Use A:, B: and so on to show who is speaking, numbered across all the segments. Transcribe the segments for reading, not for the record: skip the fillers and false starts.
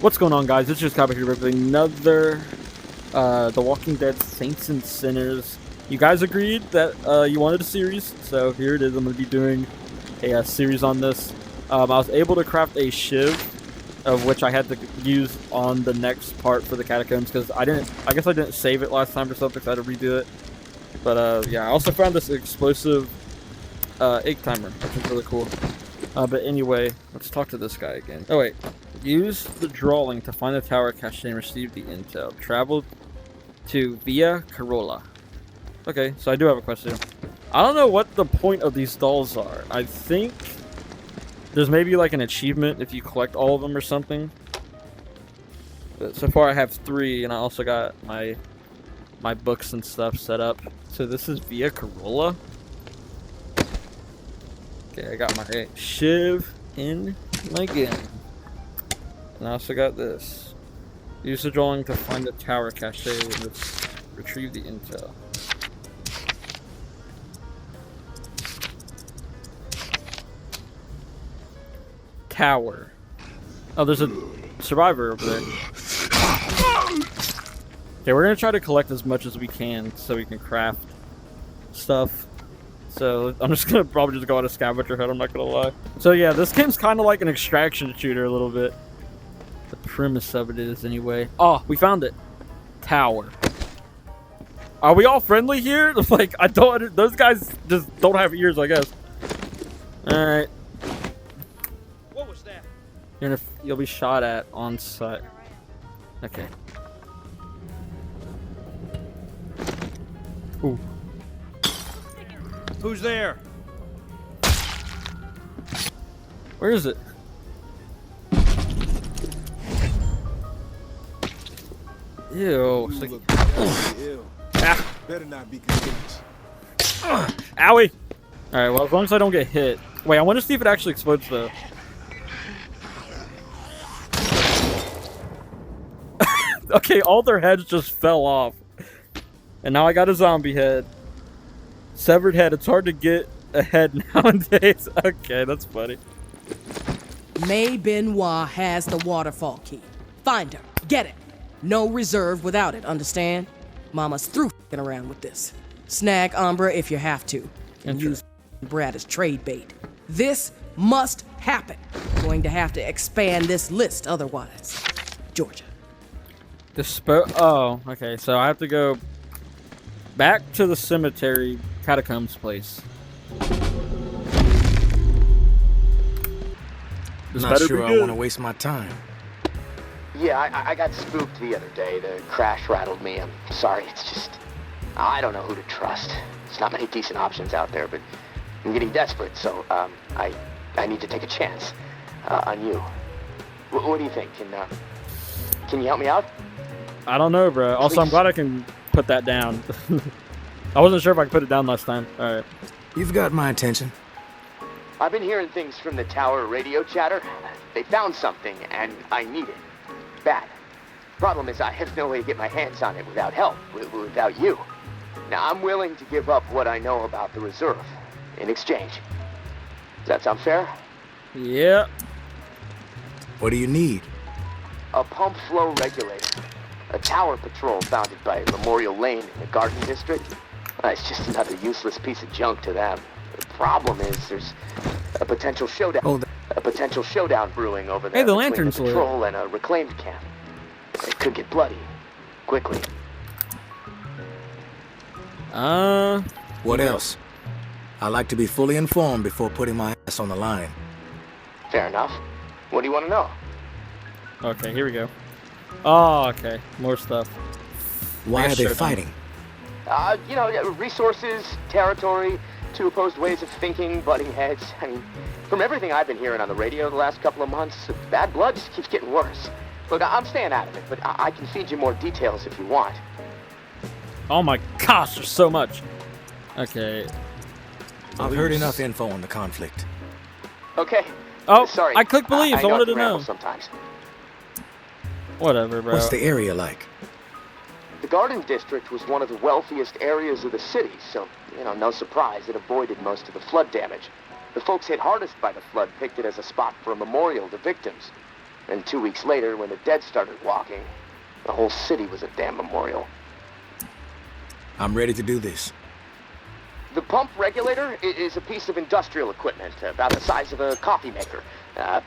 A: What's going on, guys? It's just Copper here with another The Walking Dead Saints and Sinners. You guys agreed that you wanted a series, so here it is. I'm going to be doing a series on this. I was able to craft a shiv, of which I had to use on the next part for the catacombs, because I guess I didn't save it last time or something, so I had to redo it. But yeah, I also found this explosive egg timer, which is really cool. But anyway, let's talk to this guy again. Oh wait. Use the drawing to find the tower cache and receive the intel. Travel to Via Carola. Okay, so I do have a question. I don't know what the point of these dolls are. I think there's maybe like an achievement if you collect all of them or something. But so far I have 3, and I also got my books and stuff set up. So this is Via Carola. Okay, I got my shiv in my gun. And I also got this. Use the drawing to find the tower cache and retrieve the intel. Tower. Oh, there's a survivor over there. Okay, we're gonna try to collect as much as we can so we can craft stuff. So I'm just gonna probably just go on a scavenger hunt, I'm not gonna lie. So yeah, this game's kind of like an extraction shooter a little bit. The premise of it is, anyway. Oh, we found it. Tower. Are we all friendly here? Like, I don't. Those guys just don't have ears, I guess. All right.
B: What was that?
A: You'll be shot at on sight. Okay. Ooh.
B: Who's there?
A: Where is it? Ew. It's like, ah.
C: Better not be convinced.
A: Owie! Alright, well, as long as I don't get hit. Wait, I want to see if it actually explodes, though. Okay, all their heads just fell off. And now I got a zombie head. Severed head. It's hard to get a head nowadays. Okay, that's funny.
D: May Benoit has the waterfall key. Find her. Get it. No reserve without it, understand? Mama's through f***ing around with this. Snag Umbra if you have to. And use Brad as trade bait. This must happen. Going to have to expand this list otherwise. Georgia.
A: Oh, okay. So I have to go back to the cemetery catacombs place.
E: Not sure I want to waste my time.
F: Yeah, I got spooked the other day. The crash rattled me. I'm sorry. It's just, I don't know who to trust. There's not many decent options out there, but I'm getting desperate, so I need to take a chance on you. What do you think? Can you help me out?
A: I don't know, bro. Also,
F: Please.
A: I'm glad I can put that down. I wasn't sure if I could put it down last time. All right.
E: You've got my attention.
F: I've been hearing things from the tower radio chatter. They found something, and I need it. Bad. Problem is, I have no way to get my hands on it without help, without you. Now, I'm willing to give up what I know about the reserve in exchange. Does that sound fair?
A: Yeah.
E: What do you need?
F: A pump flow regulator. A tower patrol founded by Memorial Lane in the Garden District. It's just another useless piece of junk to them. The problem is, there's a potential showdown. A potential showdown brewing over there.
A: Hey, the
F: between
A: lantern's
F: the
A: lit.
F: patrol and a reclaimed camp. It could get bloody quickly.
E: What else? I like to be fully informed before putting my ass on the line.
F: Fair enough. What do you want to know?
A: Okay, here we go. Oh, okay. More stuff.
E: Why are they
A: Showdown.
E: fighting?
F: You know, resources, territory, two opposed ways of thinking, butting heads. I mean, from everything I've been hearing on the radio the last couple of months, bad blood just keeps getting worse. Look, I'm staying out of it, but I can feed you more details if you want.
A: Oh my gosh, there's so much. Okay.
E: I've heard enough info on the conflict.
F: Okay.
A: Oh,
F: Sorry.
A: I clicked beliefs. I wanted to
F: can ramble
A: know.
F: Sometimes.
A: Whatever, bro.
E: What's the area like?
F: The Garden District was one of the wealthiest areas of the city, so, you know, no surprise it avoided most of the flood damage. The folks hit hardest by the flood picked it as a spot for a memorial to victims. And 2 weeks later, when the dead started walking, the whole city was a damn memorial.
E: I'm ready to do this.
F: The pump regulator is a piece of industrial equipment about the size of a coffee maker.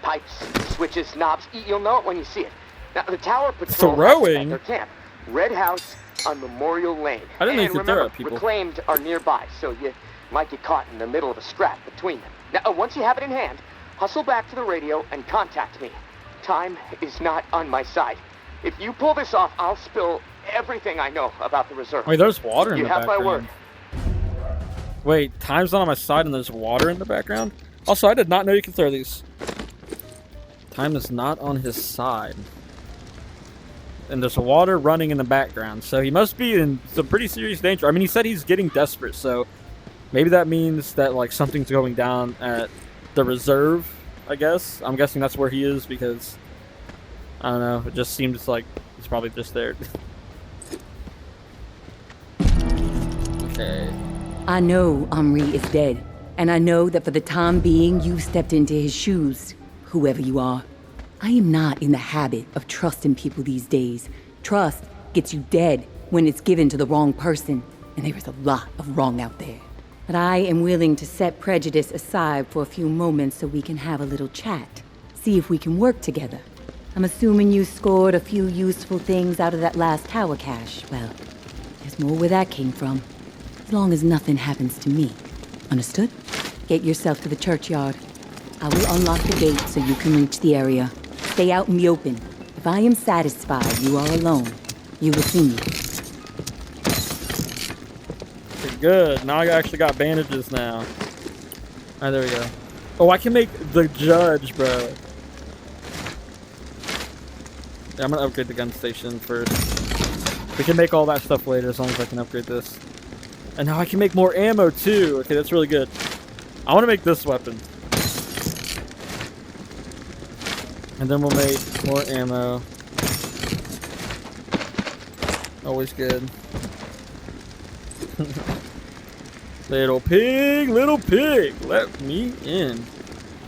F: Pipes, switches, knobs. You'll know it when you see it. Now, the tower patrol
A: Throwing?
F: their camp. Red House on Memorial Lane.
A: I didn't know you
F: And
A: could throw
F: remember,
A: at people.
F: reclaimed are nearby, so you might get caught in the middle of a scrap between them. Now, once you have it in hand, hustle back to the radio and contact me. Time is not on my side. If you pull this off, I'll spill everything I know about the reserve.
A: Wait, there's water in
F: You
A: the
F: have my
A: background.
F: word.
A: Wait, time's not on my side and there's water in the background? Also, I did not know you could throw these. Time is not on his side. And there's water running in the background, so he must be in some pretty serious danger. I mean, he said he's getting desperate, so maybe that means that, like, something's going down at the reserve, I guess. I'm guessing that's where he is because, I don't know, it just seems like he's probably just there. Okay.
C: I know Omri is dead, and I know that for the time being you stepped into his shoes, whoever you are. I am not in the habit of trusting people these days. Trust gets you dead when it's given to the wrong person, and there is a lot of wrong out there. But I am willing to set prejudice aside for a few moments so we can have a little chat. See if we can work together. I'm assuming you scored a few useful things out of that last tower cache. Well, there's more where that came from. As long as nothing happens to me. Understood? Get yourself to the churchyard. I will unlock the gate so you can reach the area. Stay out in the open. If I am satisfied you are alone, you will see me.
A: Okay, good. Now I actually got bandages now. Alright, there we go. Oh, I can make the judge, bro. Yeah, I'm gonna upgrade the gun station first. We can make all that stuff later as long as I can upgrade this. And now I can make more ammo too. Okay, that's really good. I want to make this weapon. And then we'll make more ammo. Always good. Little pig, let me in.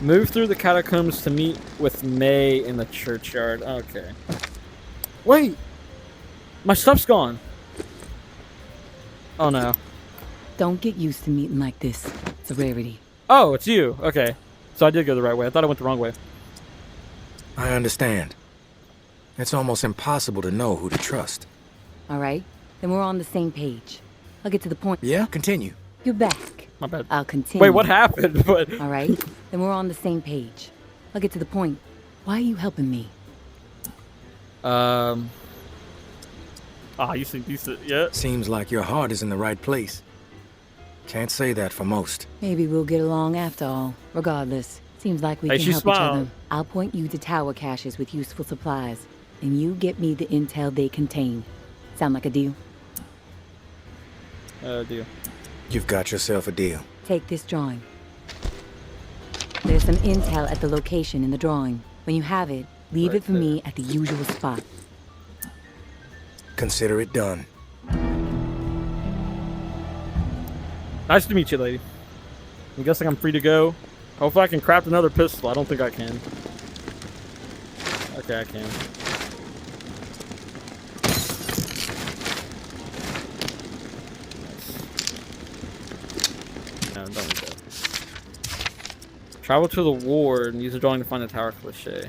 A: Move through the catacombs to meet with May in the churchyard. Okay. Wait! My stuff's gone. Oh no.
C: Don't get used to meeting like this. It's a rarity.
A: Oh, it's you. Okay. So I did go the right way. I thought I went the wrong way.
E: I understand. It's almost impossible to know who to trust.
C: All right? Then we're on the same page. I'll get to the point.
E: Yeah, continue.
C: You're back.
A: My bad.
C: I'll continue.
A: Wait, what happened? But
C: All right? Then we're on the same page. I'll get to the point. Why are you helping me?
A: Ah, you seem decent. Yeah.
E: Seems like your heart is in the right place. Can't say that for most.
C: Maybe we'll get along after all. Regardless, seems like we
A: Hey,
C: can
A: she
C: help
A: smiled.
C: each other. I'll point you to tower caches with useful supplies, and you get me the intel they contain. Sound like a deal?
A: Deal.
E: You've got yourself a deal.
C: Take this drawing. There's some intel at the location in the drawing. When you have it, leave
A: Right
C: it for me at the usual spot.
E: Consider it done.
A: Nice to meet you, lady. I'm guessing I'm free to go. Hopefully I can craft another pistol. I don't think I can. Okay, I can. Nice. No, don't need that. Travel to the ward and use a drawing to find the tower cliche.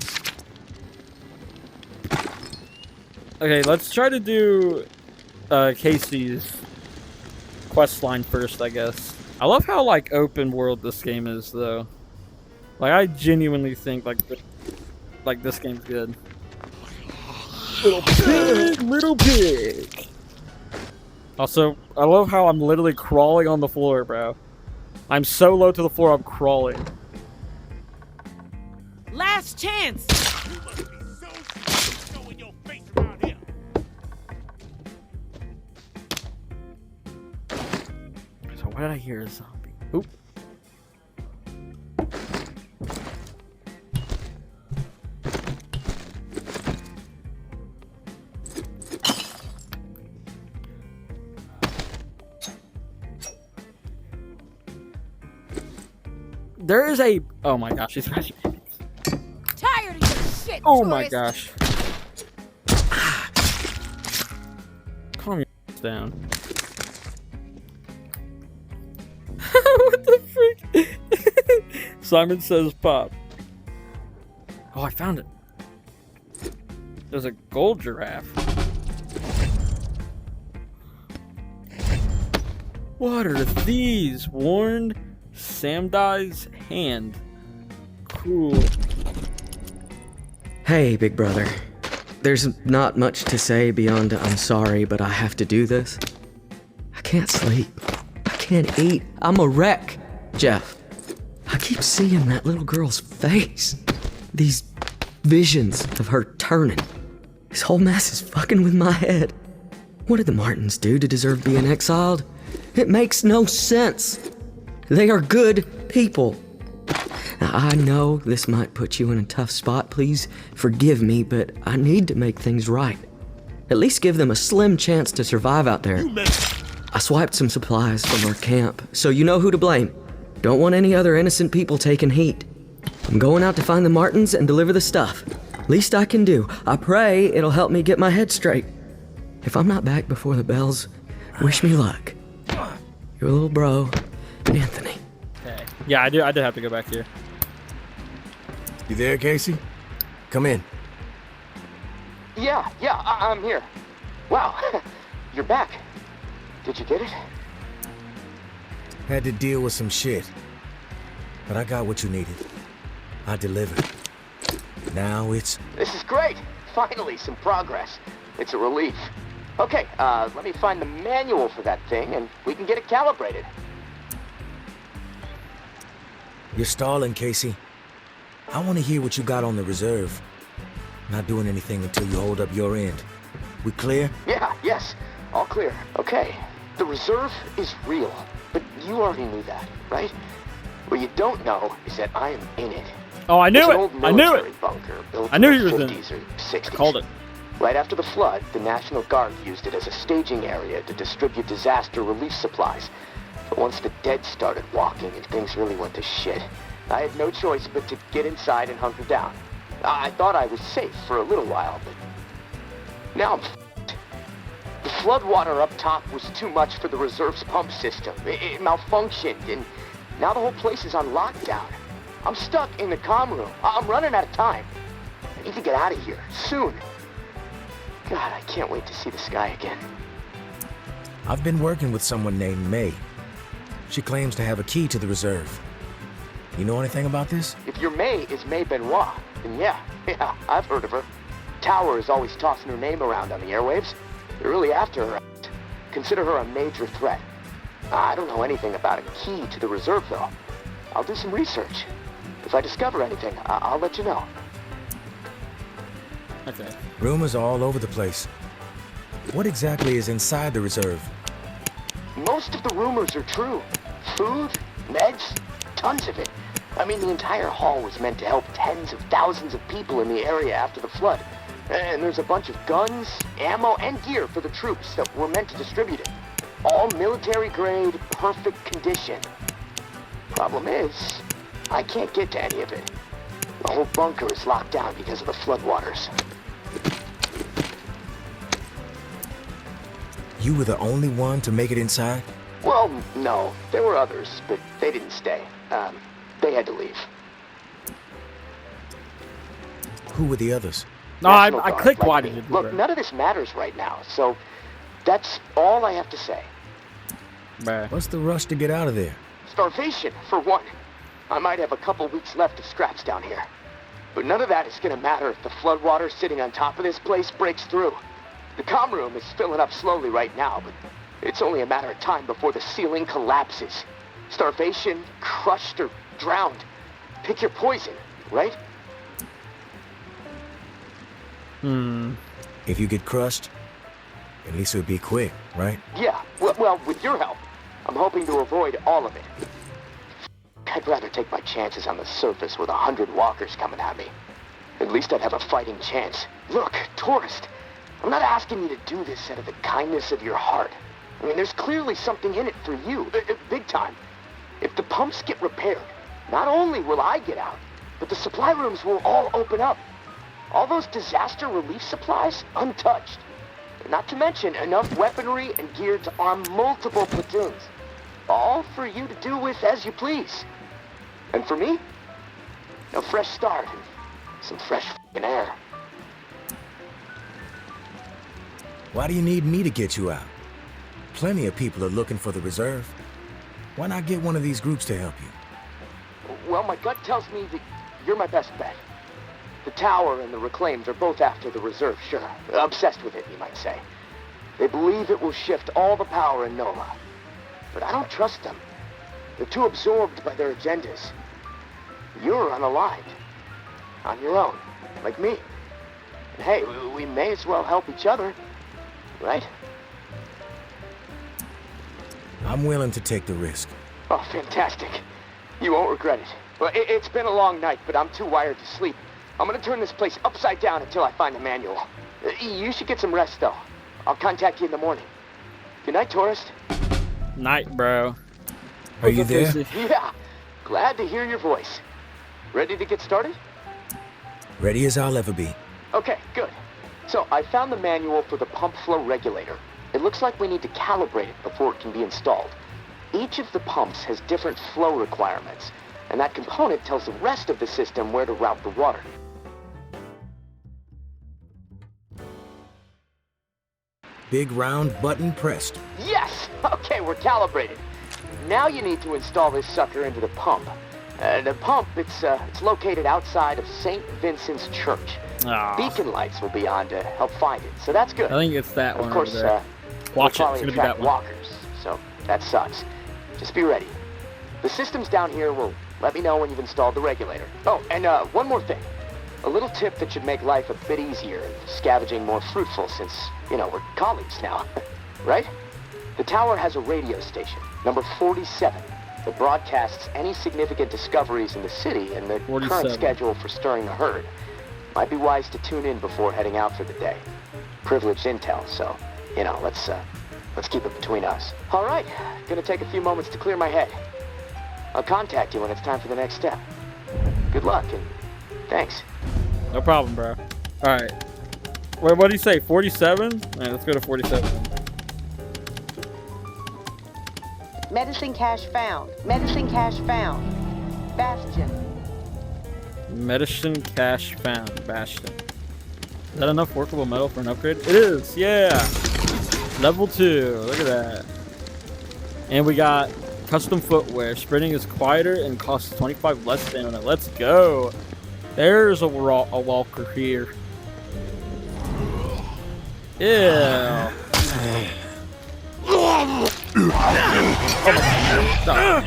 A: Okay, let's try to do Casey's quest line first, I guess. I love how like open world this game is, though. Like I genuinely think like this game's good. Little pig. Also, I love how I'm literally crawling on the floor, bro. I'm so low to the floor, I'm crawling.
G: Last chance!
B: You must be so showing your face around here.
A: So why did I hear a zombie? Oop. There is a... Oh my gosh, he's...
G: Tired of your shit!
A: Oh my gosh. Calm your down. What the freak? Simon Says Pop. Oh, I found it. There's a gold giraffe. What are these? Warned Samdai's hand. Cool.
G: Hey, big brother. There's not much to say beyond I'm sorry, but I have to do this. I can't sleep. I can't eat. I'm a wreck. Jeff, I keep seeing that little girl's face. These visions of her turning. This whole mess is fucking with my head. What did the Martins do to deserve being exiled? It makes no sense. They are good people. Now, I know this might put you in a tough spot. Please forgive me, but I need to make things right. At least give them a slim chance to survive out there. I swiped some supplies from our camp, so you know who to blame. Don't want any other innocent people taking heat. I'm going out to find the Martins and deliver the stuff. Least I can do. I pray it'll help me get my head straight. If I'm not back before the bells, wish me luck. Your little bro, Anthony.
A: Okay. Yeah, I did have to go back here.
E: You there, Casey? Come in.
F: Yeah, I'm here. Wow, you're back. Did you get it?
E: Had to deal with some shit. But I got what you needed. I delivered. Now it's...
F: This is great. Finally, some progress. It's a relief. Okay, let me find the manual for that thing and we can get it calibrated.
E: You're stalling, Casey. I want to hear what you got on the reserve. Not doing anything until you hold up your end. We clear?
F: Yes. All clear. Okay. The reserve is real, but you already knew that, right? What you don't know is that I am in it.
A: Oh, I knew
F: It's an
A: it!
F: old
A: I knew
F: military
A: it!
F: bunker built
A: I knew
F: in
A: he
F: the
A: was in
F: 50s or 60s.
A: I called it.
F: Right after the flood, the National Guard used it as a staging area to distribute disaster relief supplies. But once the dead started walking and things really went to shit, I had no choice but to get inside and hunker down. I thought I was safe for a little while, but now I'm f***ed. The floodwater up top was too much for the reserve's pump system. It malfunctioned, and now the whole place is on lockdown. I'm stuck in the comm room. I'm running out of time. I need to get out of here, soon. God, I can't wait to see the sky again.
E: I've been working with someone named May. She claims to have a key to the reserve. You know anything about this?
F: If your May is May Benoit, then yeah, I've heard of her. Tower is always tossing her name around on the airwaves. They're really after her. Consider her a major threat. I don't know anything about a key to the reserve, though. I'll do some research. If I discover anything, I'll let you know.
A: Okay.
E: Rumors are all over the place. What exactly is inside the reserve?
F: Most of the rumors are true. Food, meds, tons of it. I mean, the entire hall was meant to help tens of thousands of people in the area after the flood. And there's a bunch of guns, ammo, and gear for the troops that were meant to distribute it. All military-grade, perfect condition. Problem is, I can't get to any of it. The whole bunker is locked down because of the floodwaters.
E: You were the only one to make it inside?
F: Well, no. There were others, but they didn't stay. They had to leave.
E: Who were the others?
A: No,
F: National
A: I
F: Guard,
A: clicked
F: like
A: why
F: me.
A: did it.
F: Look, none of this matters right now, so that's all I have to say.
A: Bruh.
E: What's the rush to get out of there?
F: Starvation, for one. I might have a couple weeks left of scraps down here. But none of that is gonna matter if the floodwater sitting on top of this place breaks through. The comm room is filling up slowly right now, but it's only a matter of time before the ceiling collapses. Starvation, crushed, or drowned. Pick your poison, right?
E: If you get crushed, at least it would be quick, right?
F: Yeah, well, with your help, I'm hoping to avoid all of it. I'd rather take my chances on the surface with 100 walkers coming at me. At least I'd have a fighting chance. Look, tourist, I'm not asking you to do this out of the kindness of your heart. I mean, there's clearly something in it for you, big time. If the pumps get repaired, not only will I get out, but the supply rooms will all open up. All those disaster relief supplies, untouched. Not to mention enough weaponry and gear to arm multiple platoons. All for you to do with as you please. And for me, a fresh start and some fresh f***ing air.
E: Why do you need me to get you out? Plenty of people are looking for the reserve. Why not get one of these groups to help you?
F: Well, my gut tells me that you're my best bet. The Tower and the Reclaimed are both after the reserve, sure. Obsessed with it, you might say. They believe it will shift all the power in Nola. But I don't trust them. They're too absorbed by their agendas. You're unaligned. On your own, like me. And hey, we may as well help each other, right?
E: I'm willing to take the risk.
F: Oh, fantastic. You won't regret it. Well, it's been a long night, but I'm too wired to sleep. I'm gonna turn this place upside down until I find the manual. You should get some rest, though. I'll contact you in the morning. Good night, tourist.
A: Night, bro.
E: Are you there?
F: Yeah, glad to hear your voice. Ready to get started?
E: Ready as I'll ever be.
F: Okay, good. So, I found the manual for the pump flow regulator. It looks like we need to calibrate it before it can be installed. Each of the pumps has different flow requirements, and that component tells the rest of the system where to route the water.
E: Big round button pressed.
F: Yes! Okay, we're calibrated. Now you need to install this sucker into the pump. The pump, it's located outside of St. Vincent's Church.
A: Ah.
F: Beacon lights will be on to help find it, so that's good.
A: I think it's that one
F: Of course,
A: over there. Watch it.
F: we'll
A: It's
F: probably
A: gonna be
F: attract
A: that one.
F: walkers, so that sucks. Just be ready. The systems down here will let me know when you've installed the regulator. Oh, and one more thing. A little tip that should make life a bit easier and scavenging more fruitful since, you know, we're colleagues now, right? The tower has a radio station, number 47, that broadcasts any significant discoveries in the city and the
A: 47.
F: current schedule for stirring the herd. Might be wise to tune in before heading out for the day. Privileged intel, so, you know, let's keep it between us. All right, gonna take a few moments to clear my head. I'll contact you when it's time for the next step. Good luck, and thanks.
A: No problem, bro. All right. Wait, what do you say? 47? All right, let's go to 47.
H: Medicine cache found. Medicine cache found. Bastion.
A: Medicine cache found. Bastion. Is that enough workable metal for an upgrade? It is. Yeah. Level 2. Look at that. And we got custom footwear. Sprinting is quieter and costs 25 less stamina. Let's go. There's a walker here. Yeah. Oh my God.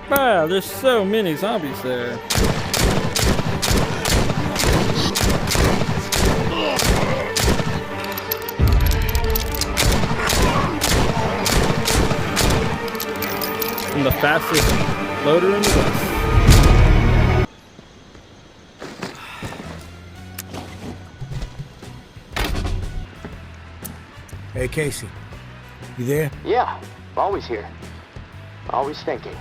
A: Wow, there's so many zombies there. I'm the fastest loader in the West.
E: Hey, Casey. You there?
F: Yeah, always here. Always thinking.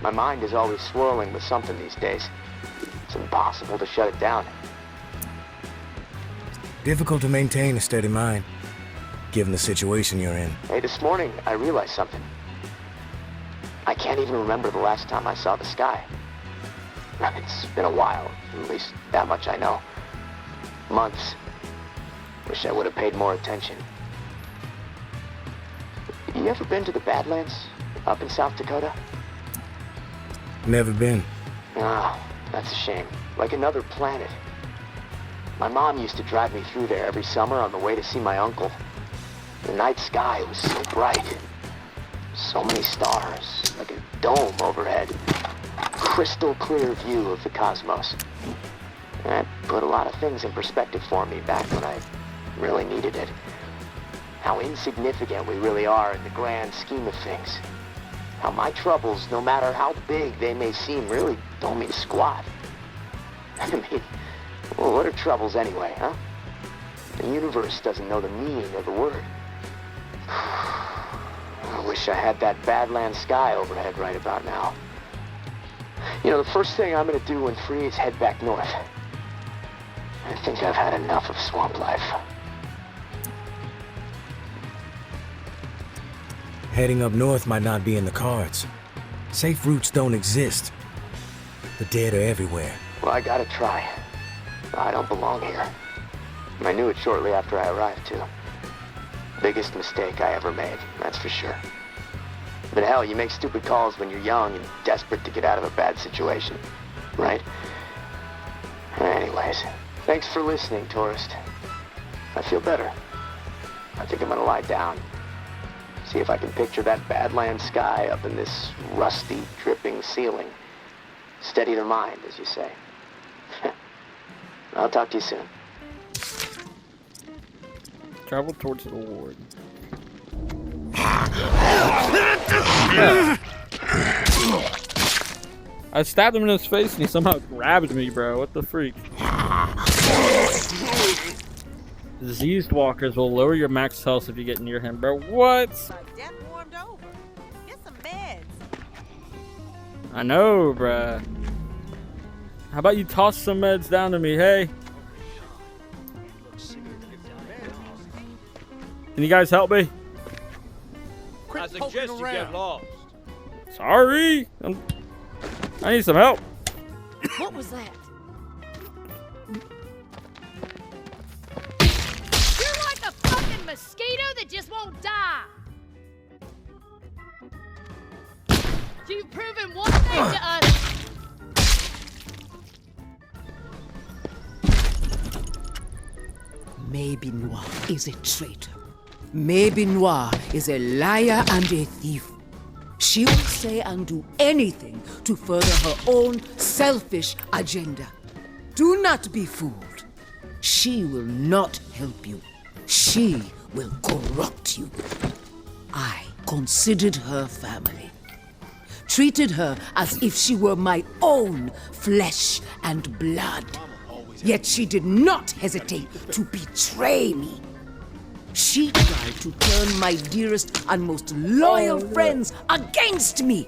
F: My mind is always swirling with something these days. It's impossible to shut it down.
E: Difficult to maintain a steady mind, given the situation you're in.
F: Hey, this morning I realized something. I can't even remember the last time I saw the sky. It's been a while, at least that much I know. Months. Wish I would have paid more attention. You ever been to the Badlands, up in South Dakota?
E: Never been.
F: Ah, that's a shame. Like another planet. My mom used to drive me through there every summer on the way to see my uncle. The night sky was so bright. So many stars, like a dome overhead. Crystal clear view of the cosmos. That put a lot of things in perspective for me back when I really needed it. How insignificant we really are in the grand scheme of things. How my troubles, no matter how big they may seem, really don't mean squat. I mean, well, what are troubles anyway, huh? The universe doesn't know the meaning of the word. I wish I had that Badlands sky overhead right about now. You know, the first thing I'm gonna do when free is head back north. I think I've had enough of swamp life.
E: Heading up north might not be in the cards. Safe routes don't exist. The dead are everywhere.
F: Well, I gotta try. I don't belong here. I knew it shortly after I arrived, too. Biggest mistake I ever made, that's for sure. But hell, you make stupid calls when you're young and desperate to get out of a bad situation, right? Anyways, thanks for listening, tourist. I feel better. I think I'm gonna lie down. See if I can picture that Badlands sky up in this rusty, dripping ceiling. Steady the mind, as you say. I'll talk to you soon.
A: Travel towards the ward. I stabbed him in his face and he somehow grabbed me, bro. What the freak? Diseased walkers will lower your max health if you get near him, bro. What?
I: Death warmed over. Get some meds.
A: I know, bruh. How about you toss some meds down to me, hey? Can you guys help me?
B: I suggest you get lost.
A: Sorry. I need some help.
I: What was that? You're like a fucking mosquito that just won't die. You've proven one thing to us.
D: Maybe Noir is a traitor. Maybe Noir is a liar and a thief. She will say and do anything to further her own selfish agenda. Do not be fooled. She will not help you. She will corrupt you. I considered her family. Treated her as if she were my own flesh and blood. Yet she did not hesitate to betray me. She tried to turn my dearest and most loyal friends against me.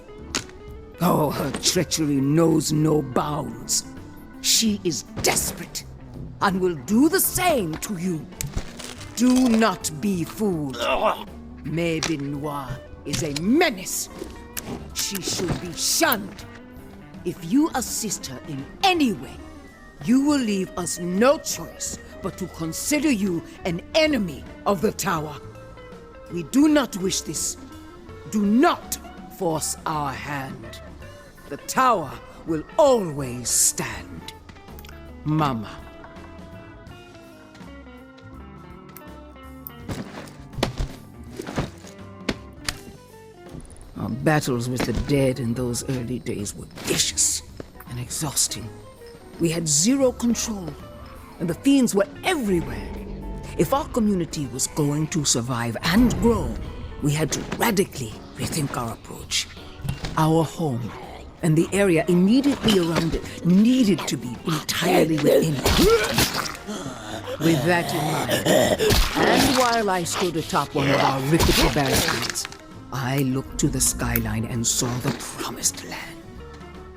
D: Oh, her treachery knows no bounds. She is desperate and will do the same to you. Do not be fooled. Maybe Noir is a menace. She should be shunned. If you assist her in any way, you will leave us no choice but to consider you an enemy of the tower. We do not wish this. Do not force our hand. The tower will always stand. Mama. Our battles with the dead in those early days were vicious and exhausting. We had zero control, and the fiends were everywhere. If our community was going to survive and grow, we had to radically rethink our approach. Our home and the area immediately around it needed to be entirely within it. With that in mind, and while I stood atop one of our rickety barricades, I looked to the skyline and saw the promised land.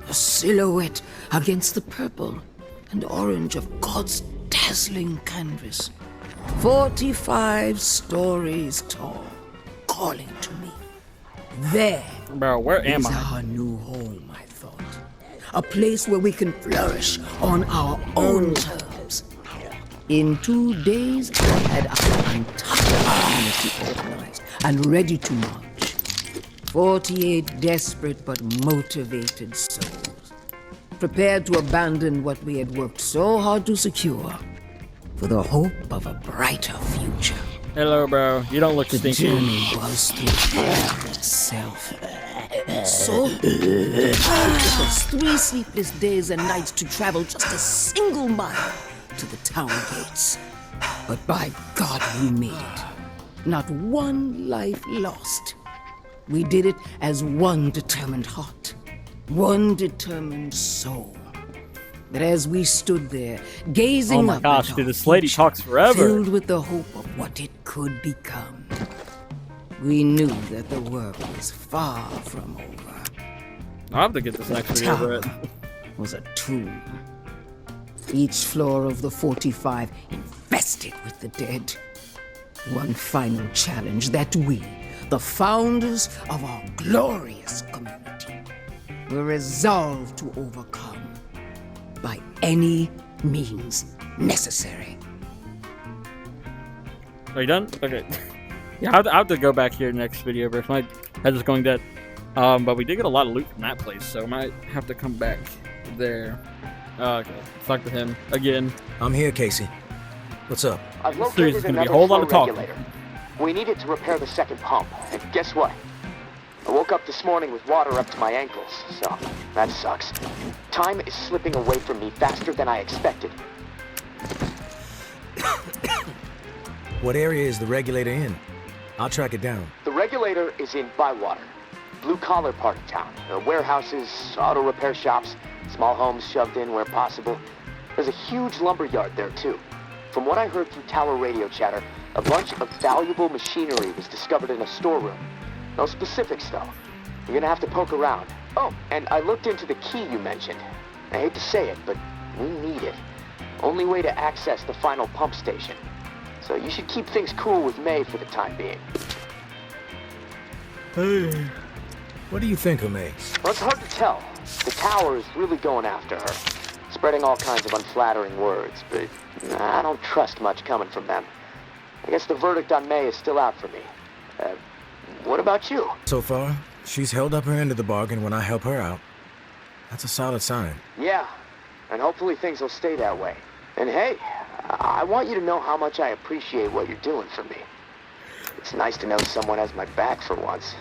D: A silhouette against the purple and orange of God's dazzling canvas. 45 stories tall, calling to me. There
A: Bro, where am
D: is
A: I?
D: our new home, I thought. A place where we can flourish on our own terms. In 2 days, I had our entire community organized and ready to march. 48 desperate but motivated souls, prepared to abandon what we had worked so hard to secure for the hope of a brighter future.
A: Hello, bro. You don't look
D: The
A: stinky.
D: journey was through death itself. So, it took us 3 sleepless days and nights to travel just a single mile to the town gates. But by God, we made it. Not one life lost. We did it as one determined heart, one determined soul.
J: that as we stood there, gazing
A: Oh my
J: up
A: gosh,
J: at
A: dude,
J: our
A: this lady
J: future,
A: talks forever.
J: filled with the hope of what it could become, we knew that the work was far from over.
A: I'll have to get this next video,
J: Tower
A: Brett.
J: was a tomb. Each floor of the 45 infested with the dead. One final challenge that we, the founders of our glorious community, were resolved to overcome by any means necessary.
A: Are you done? Okay. Yeah, I have to go back here next video, bro. My head is going dead. But we did get a lot of loot from that place, so I might have to come back there. Okay, talk to him again.
E: I'm here, Casey. What's up?
F: I've
A: This series is
F: located
A: gonna be a
F: another
A: whole lot of
F: flow
A: talking.
F: regulator. We need it to repair the second pump. And guess what? I woke up this morning with water up to my ankles, so that sucks. Time is slipping away from me faster than I expected.
E: What area is the regulator in? I'll track it down.
F: The regulator is in Bywater, blue-collar part of town. Warehouses, auto repair shops, small homes shoved in where possible. There's a huge lumber yard there, too. From what I heard through tower radio chatter, a bunch of valuable machinery was discovered in a storeroom. No specifics, though. You're gonna have to poke around. Oh, and I looked into the key you mentioned. I hate to say it, but we need it. Only way to access the final pump station. So you should keep things cool with May for the time being.
E: Hey. What do you think of me?
F: Well, it's hard to tell. The tower is really going after her, spreading all kinds of unflattering words, but I don't trust much coming from them. I guess the verdict on May is still out for me. What about you?
E: So far, she's held up her end of the bargain when I help her out. That's a solid sign.
F: Yeah, and hopefully things will stay that way. And hey, I want you to know how much I appreciate what you're doing for me. It's nice to know someone has my back for once.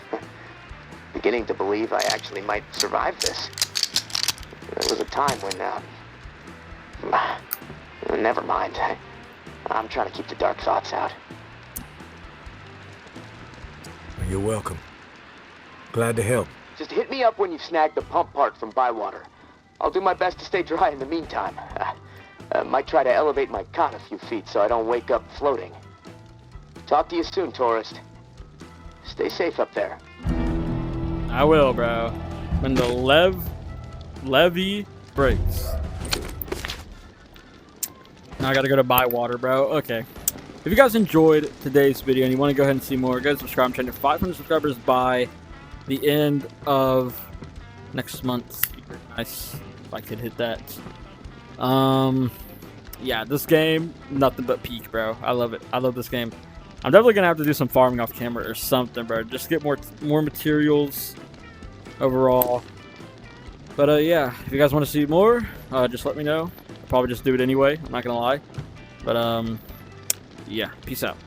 F: Beginning to believe I actually might survive this. There was a time when, never mind. I'm trying to keep the dark thoughts out.
E: You're welcome. Glad to help.
F: Just hit me up when you've snagged the pump part from Bywater. I'll do my best to stay dry in the meantime. Might try to elevate my cot a few feet so I don't wake up floating. Talk to you soon, tourist. Stay safe up there.
A: I will, bro. When the levee breaks. Now I gotta go to Bywater, bro. Okay. If you guys enjoyed today's video and you want to go ahead and see more, go subscribe. I'm trying to 500 subscribers by the end of next month. Nice if I could hit that. Yeah, this game, nothing but peak, bro. I love it. I love this game. I'm definitely gonna have to do some farming off camera or something, bro. Just get more materials overall. But yeah, if you guys want to see more, just let me know. I'll probably just do it anyway. I'm not gonna lie. But yeah, peace out.